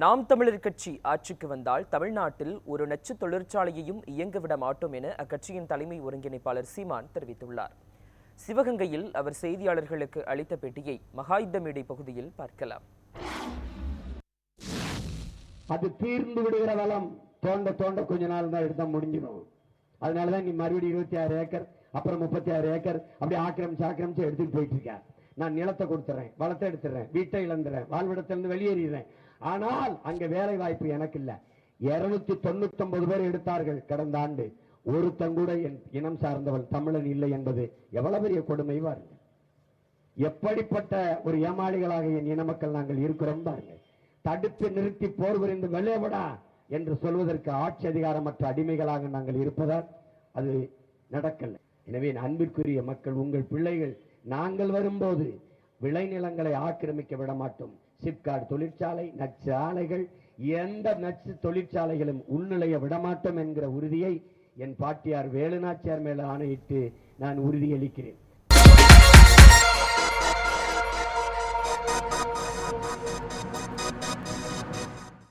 நாம் தமிழர் கட்சி ஆட்சிக்கு வந்தால் தமிழ்நாட்டில் ஒரு நச்சு தொழிற்சாலையையும் இயங்கவிட மாட்டோம் என அக்கட்சியின் தலைமை ஒருங்கிணைப்பாளர் சீமான் தெரிவித்துள்ளார். சிவகங்கையில் அவர் செய்தியாளர்களுக்கு அளித்த பேட்டியை மகாயுத்த மேடை பகுதியில் பார்க்கலாம். அது தீர்ந்து விடுகிற வளம் தோண்ட தோண்ட கொஞ்ச நாள் தான் எடுத்தா முடிஞ்சிடும். அதனாலதான் நீ மறுபடியும் 26 ஏக்கர் அப்புறம் 36 ஏக்கர் அப்படி ஆக்கிரமிச்சு எடுத்துட்டு போயிட்டு இருக்க. நான் நிலத்தை கொடுத்துறேன், வளத்தை எடுத்துறேன், வீட்டை இழந்துறேன், வாழ்விடத்திலிருந்து வெளியேறிடுறேன். ஆனால் அங்க வேலை வாய்ப்பு எனக்கு இல்ல. 299 பேர் எடுத்தார்கள் கடந்த ஆண்டு. ஒருத்தன் கூட என் இனம் சார்ந்தவன் தமிழன் இல்லை என்பது எவ்வளவு பெரிய கொடுமை பாருங்க. எப்படிப்பட்ட ஒரு ஏமாளிகளாக என் இன மக்கள் நாங்கள் இருக்கிறோம் பாருங்க. தடுத்து நிறுத்தி போர் புரிந்து வெள்ளையபடா என்று சொல்வதற்கு ஆட்சி அதிகாரமற்ற அடிமைகளாக நாங்கள் இருப்பதால் அது நடக்கல. எனவே அன்பிற்குரிய மக்கள், உங்கள் பிள்ளைகள் நாங்கள் வரும்போது விளைநிலங்களை ஆக்கிரமிக்க விட மாட்டோம். சிப்காட் தொழிற்சாலை, நச்சு ஆலைகள், எந்த நச்சு தொழிற்சாலைகளும் உள்நுழைய விடமாட்டோம் என்கிற உறுதியை என் பாட்டியார் வேலுநாச்சியார் மேல ஆணையிட்டு நான் உறுதியளிக்கிறேன்.